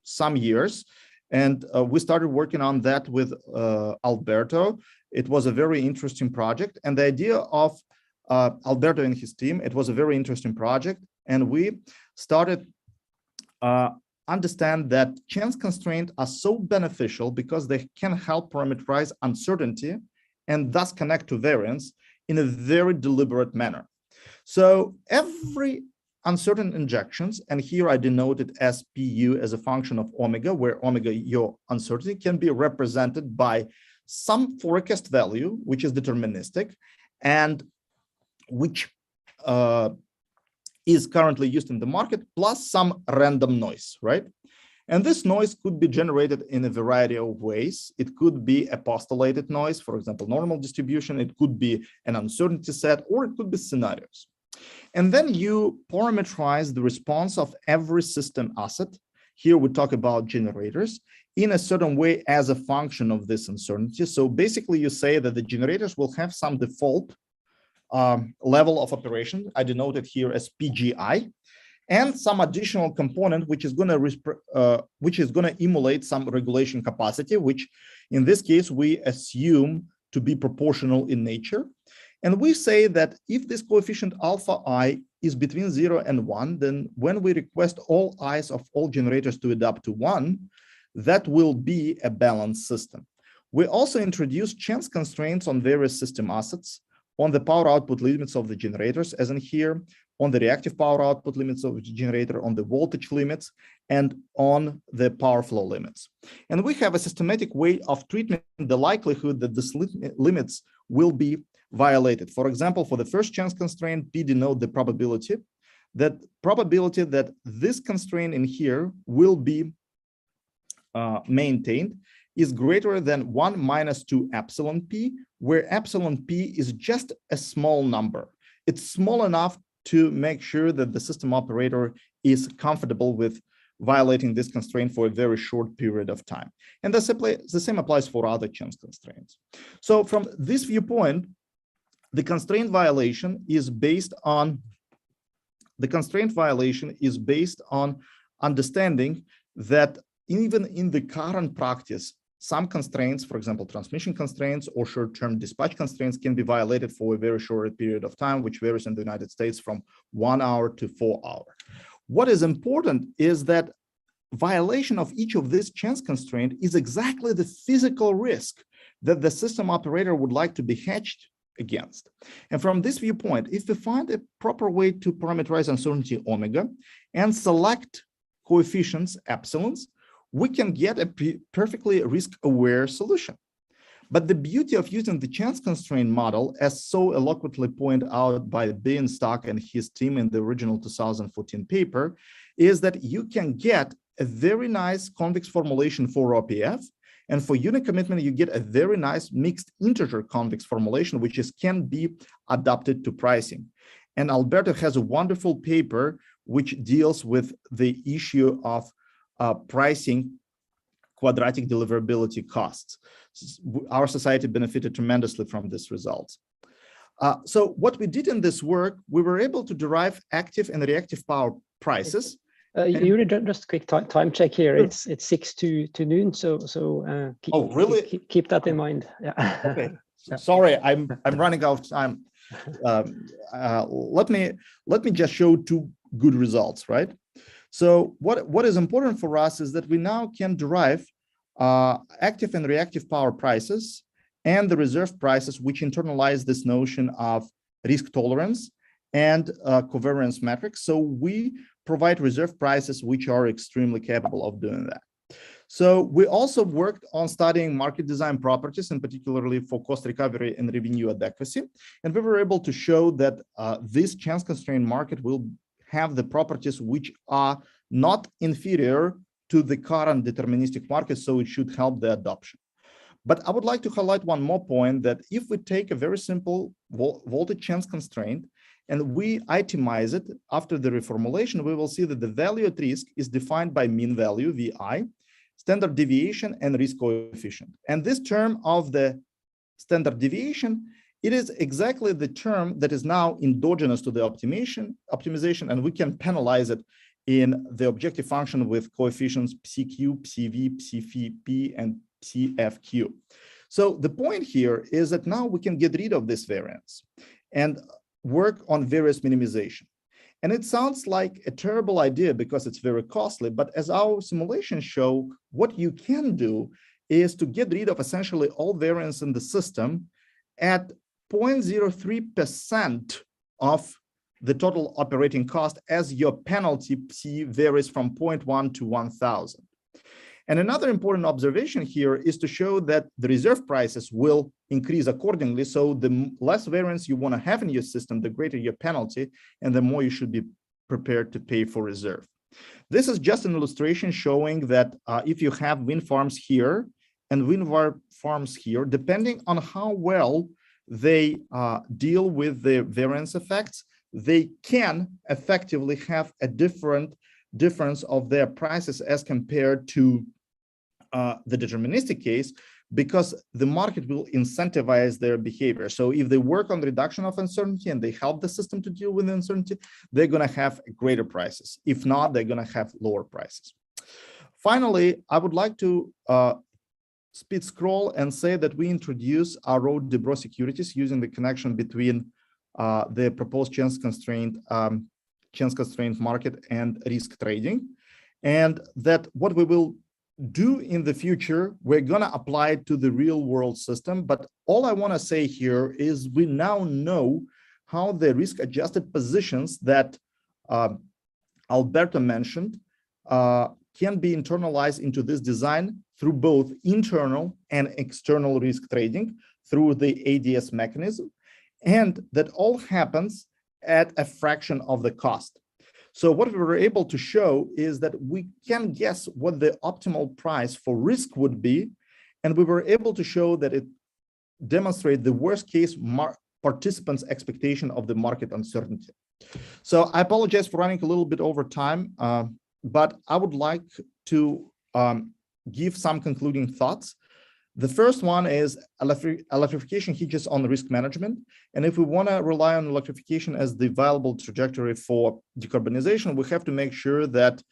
some years. And we started working on that with Alberto. It was a very interesting project. And the idea of Alberto and his team, it was a very interesting project. And we started understand that chance constraints are so beneficial because they can help parameterize uncertainty and thus connect to variance in a very deliberate manner. So every uncertain injections, and here I denoted as PU as a function of omega, where omega, your uncertainty, can be represented by some forecast value, which is deterministic, and which is currently used in the market, plus some random noise, right? And this noise could be generated in a variety of ways. It could be a postulated noise, for example, normal distribution. It could be an uncertainty set, or it could be scenarios. And then you parameterize the response of every system asset. Here we talk about generators in a certain way as a function of this uncertainty. So basically you say that the generators will have some default level of operation. I denoted here as PGI, and some additional component which is going to emulate some regulation capacity, which in this case we assume to be proportional in nature. And we say that if this coefficient alpha I is between 0 and 1, then when we request all i's of all generators to adapt to 1, that will be a balanced system. We also introduce chance constraints on various system assets, on the power output limits of the generators, as in here, on the reactive power output limits of the generator, on the voltage limits, and on the power flow limits. And we have a systematic way of treating the likelihood that these limits will be violated. For example, for the first chance constraint, P denote the probability that this constraint in here will be maintained is greater than 1 minus 2 epsilon p, where epsilon p is just a small number. It's small enough to make sure that the system operator is comfortable with violating this constraint for a very short period of time. And the same applies for other chance constraints. So from this viewpoint, the constraint violation is based on understanding that even in the current practice, some constraints, for example, transmission constraints or short-term dispatch constraints, can be violated for a very short period of time, which varies in the United States from 1 hour to 4 hours. What is important is that violation of each of these chance constraints is exactly the physical risk that the system operator would like to be hedged against. And from this viewpoint, if we find a proper way to parameterize uncertainty omega and select coefficients epsilons, we can get a perfectly risk-aware solution. But the beauty of using the chance constraint model, as so eloquently pointed out by Bienstock and his team in the original 2014 paper, is that you can get a very nice convex formulation for OPF, and for unit commitment, you get a very nice mixed integer convex formulation, which can be adapted to pricing. And Alberto has a wonderful paper which deals with the issue of pricing quadratic deliverability costs. Our society benefited tremendously from this result. So what we did in this work, we were able to derive active and reactive power prices. Yury, just a quick time check here. Sure. It's 6 to noon, so keep that in mind. Yeah. Okay. Sorry, I'm running out of time. Let me just show two good results, right? So what is important for us is that we now can derive active and reactive power prices and the reserve prices, which internalize this notion of risk tolerance and covariance metrics. So we provide reserve prices which are extremely capable of doing that. So we also worked on studying market design properties, and particularly for cost recovery and revenue adequacy. And we were able to show that this chance constraint market will have the properties which are not inferior to the current deterministic market, so it should help the adoption. But I would like to highlight one more point, that if we take a very simple voltage chance constraint and we itemize it after the reformulation, we will see that the value at risk is defined by mean value, VI, standard deviation, and risk coefficient. And this term of the standard deviation, it is exactly the term that is now endogenous to the optimization, and we can penalize it in the objective function with coefficients PQ, PV, PVP, and PFQ. So the point here is that now we can get rid of this variance and work on various minimization. And it sounds like a terrible idea because it's very costly, but as our simulations show, what you can do is to get rid of essentially all variance in the system at 0.03% of the total operating cost, as your penalty P varies from 0.1 to 1,000. And another important observation here is to show that the reserve prices will increase accordingly. So the less variance you want to have in your system, the greater your penalty, and the more you should be prepared to pay for reserve. This is just an illustration showing that if you have wind farms here and wind farms here, depending on how well they deal with the variance effects, they can effectively have a difference of their prices as compared to the deterministic case, because the market will incentivize their behavior. So if they work on reduction of uncertainty and they help the system to deal with uncertainty, they're going to have greater prices. If not, they're going to have lower prices. Finally, I would like to speed scroll and say that we introduce our Rho-de-Bro securities using the connection between the proposed chance constraint market and risk trading, and that what we will do in the future, we're going to apply it to the real world system. But all I want to say here is we now know how the risk adjusted positions that Alberto mentioned can be internalized into this design through both internal and external risk trading through the ADS mechanism. And that all happens at a fraction of the cost. So what we were able to show is that we can guess what the optimal price for risk would be, And we were able to show that it demonstrates the worst case participants' expectation of the market uncertainty. So I apologize for running a little bit over time, but I would like to give some concluding thoughts. The first one is electrification hinges on risk management. And if we want to rely on electrification as the viable trajectory for decarbonization, we have to make sure that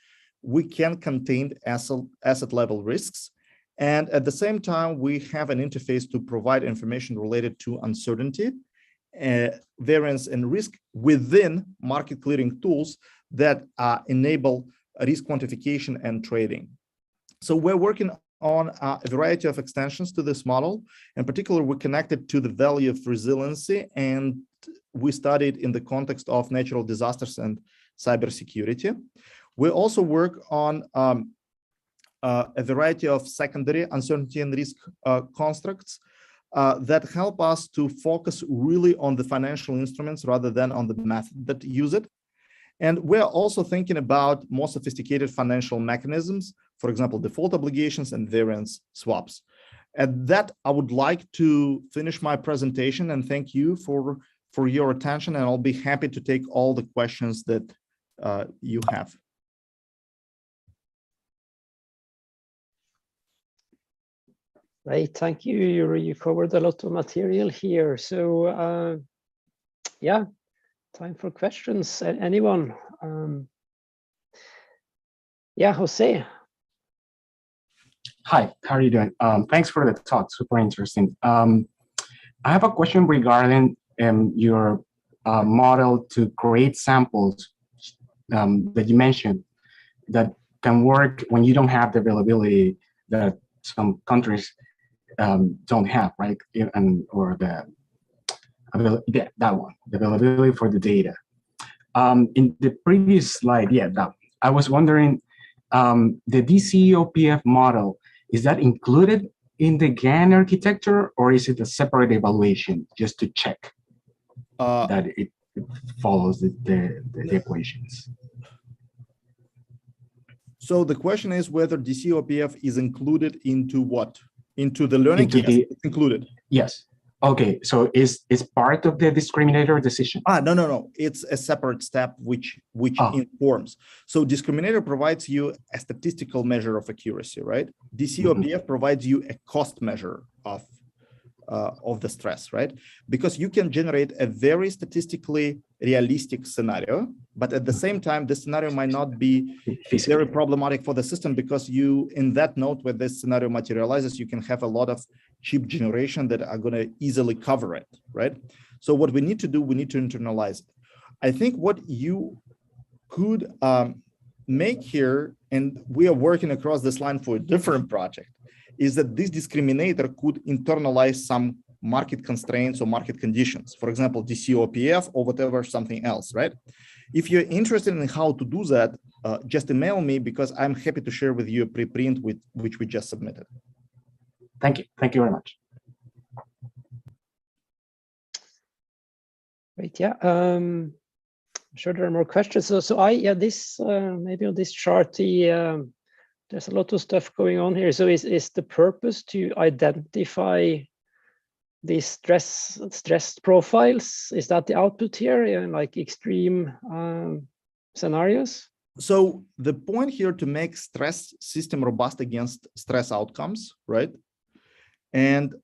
we can contain asset level risks. And at the same time, we have an interface to provide information related to uncertainty, variance, and risk within market clearing tools that enable risk quantification and trading. So we're working on a variety of extensions to this model. In particular, we connected to the value of resiliency, and we studied in the context of natural disasters and cybersecurity. We also work on a variety of secondary uncertainty and risk constructs that help us to focus really on the financial instruments rather than on the method that use it. And we're also thinking about more sophisticated financial mechanisms, for example, default obligations and variance swaps. At that, I would like to finish my presentation and thank you for your attention, and I'll be happy to take all the questions that you have. Right, thank you, Yury. You covered a lot of material here. So, yeah, time for questions. Anyone? Yeah, Jose. Hi, how are you doing? Thanks for the talk, super interesting. I have a question regarding your model to create samples that you mentioned that can work when you don't have the availability that some countries don't have, right? Or the availability for the data. In the previous slide, yeah, that I was wondering, the DCOPF model, is that included in the GAN architecture, or is it a separate evaluation just to check that it follows the equations? So the question is whether DCOPF is included into what? Into the learning? Yes, it's included. Yes. Okay, so is part of the discriminator decision? No. It's a separate step which informs. So discriminator provides you a statistical measure of accuracy, right? DCOPF provides you a cost measure of the stress, right? Because you can generate a very statistically realistic scenario, but at the same time, the scenario might not be very problematic for the system, because you, in that node where this scenario materializes, you can have a lot of cheap generation that are going to easily cover it, right? So what we need to do, we need to internalize it. I think what you could make here, and we are working across this line for a different project, is that this discriminator could internalize some market constraints or market conditions, for example, DCOPF or whatever, something else, right? If you're interested in how to do that, just email me, because I'm happy to share with you a preprint which we just submitted. Thank you. Thank you very much. Great. Yeah. I'm sure there are more questions. So this maybe on this chart, there's a lot of stuff going on here. So is the purpose to identify these stress profiles? Is that the output here in like extreme scenarios? So the point here to make stress system robust against stress outcomes, right? And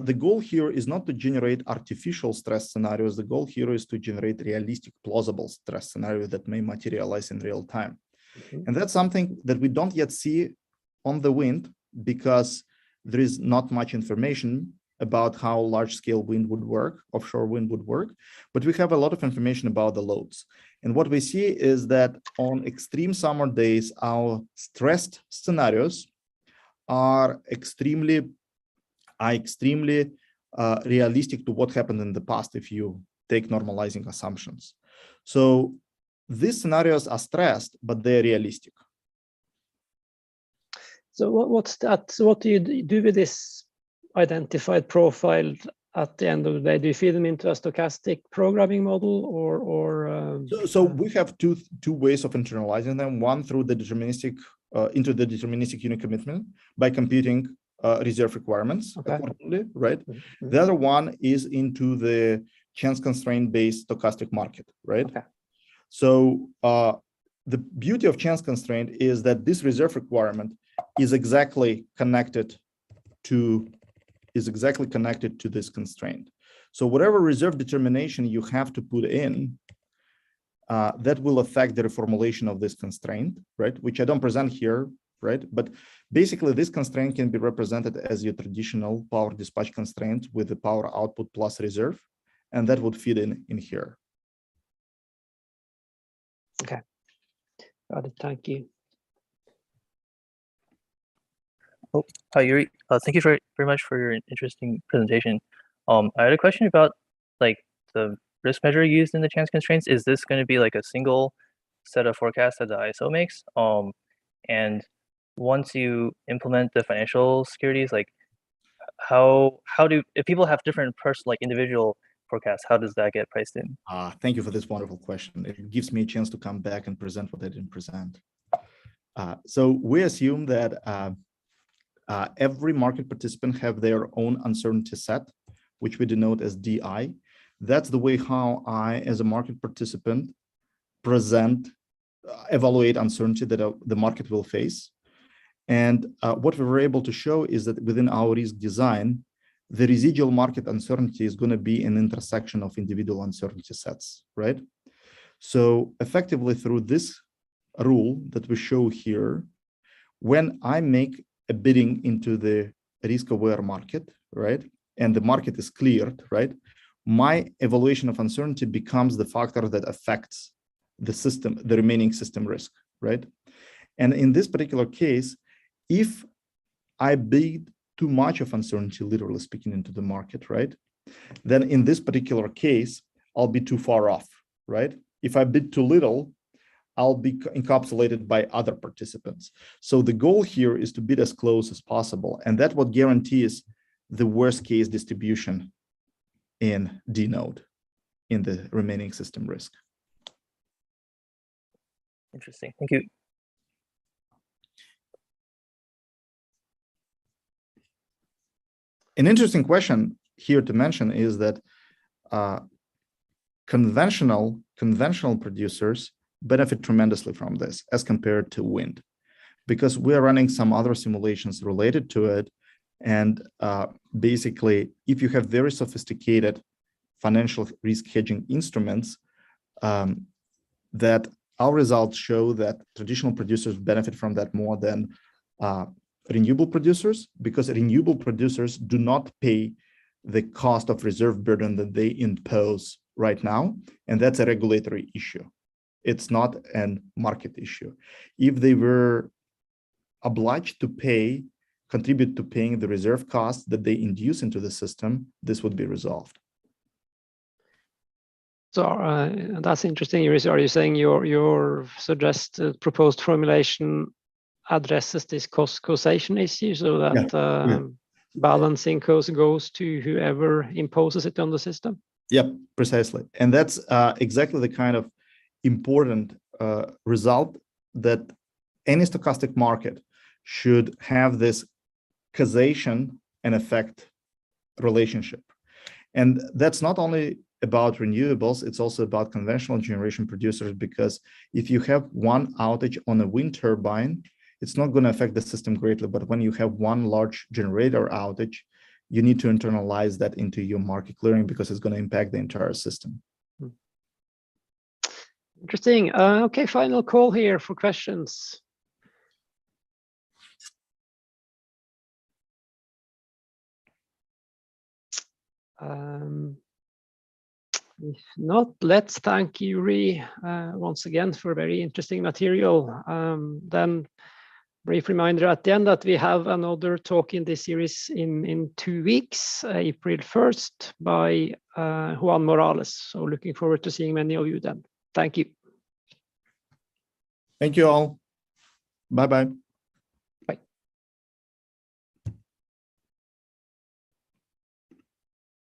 the goal here is not to generate artificial stress scenarios. The goal here is to generate realistic, plausible stress scenarios that may materialize in real time. And that's something that we don't yet see on the wind, because there is not much information about how large-scale wind would work, offshore wind would work, but we have a lot of information about the loads. And what we see is that on extreme summer days, our stressed scenarios are extremely realistic to what happened in the past if you take normalizing assumptions. So these scenarios are stressed, but they're realistic. So what's that? So what do you do with this identified profile at the end of the day? Do you feed them into a stochastic programming model, or? So we have two ways of internalizing them. One through the deterministic into the deterministic unit commitment by computing reserve requirements accordingly, right? Mm-hmm. The other one is into the chance constraint based stochastic market, right? Okay. So the beauty of chance constraint is that this reserve requirement is exactly connected to this constraint. So whatever reserve determination you have to put in, that will affect the reformulation of this constraint, right? Which I don't present here, right? But basically this constraint can be represented as your traditional power dispatch constraint with the power output plus reserve, and that would fit in here. Okay, got it, thank you. Oh, hi, Yury. Thank you very much for your interesting presentation. I had a question about like the risk measure used in the chance constraints. Is this going to be like a single set of forecasts that the ISO makes? And once you implement the financial securities, like how do, if people have different individual forecasts, how does that get priced in? Thank you for this wonderful question. It gives me a chance to come back and present what I didn't present. So we assume that every market participant have their own uncertainty set, which we denote as DI. That's the way how I, as a market participant, evaluate uncertainty that the market will face. And what we were able to show is that within our risk design, the residual market uncertainty is going to be an intersection of individual uncertainty sets, right? So effectively through this rule that we show here, when I make a bidding into the risk-aware market, right, and the market is cleared, right, my evaluation of uncertainty becomes the factor that affects the system, the remaining system risk, right? And in this particular case, if I bid too much of uncertainty, literally speaking, into the market, right, then in this particular case, I'll be too far off, right? If I bid too little, I'll be encapsulated by other participants. So the goal here is to bid as close as possible. And that's what guarantees the worst case distribution in D node in the remaining system risk. Interesting, thank you. An interesting question here to mention is that conventional producers benefit tremendously from this as compared to wind, because we're running some other simulations related to it. And basically, if you have very sophisticated financial risk hedging instruments, that our results show that traditional producers benefit from that more than renewable producers, because renewable producers do not pay the cost of reserve burden that they impose right now. And that's a regulatory issue. It's not a market issue. If they were obliged to contribute to paying the reserve costs that they induce into the system, this would be resolved. So that's interesting. Are you saying your suggested proposed formulation addresses this cost causation issue, so that balancing cost goes to whoever imposes it on the system? Yep, precisely. And that's exactly the kind of important result that any stochastic market should have, this causation and effect relationship. And that's not only about renewables, it's also about conventional generation producers, because if you have one outage on a wind turbine, it's not going to affect the system greatly. But when you have one large generator outage, you need to internalize that into your market clearing, because it's going to impact the entire system. Interesting. Okay, final call here for questions. If not, let's thank Yury once again for very interesting material. Then brief reminder at the end that we have another talk in this series in 2 weeks, April 1st, by Juan Morales. So looking forward to seeing many of you then. Thank you. Thank you all. Bye-bye.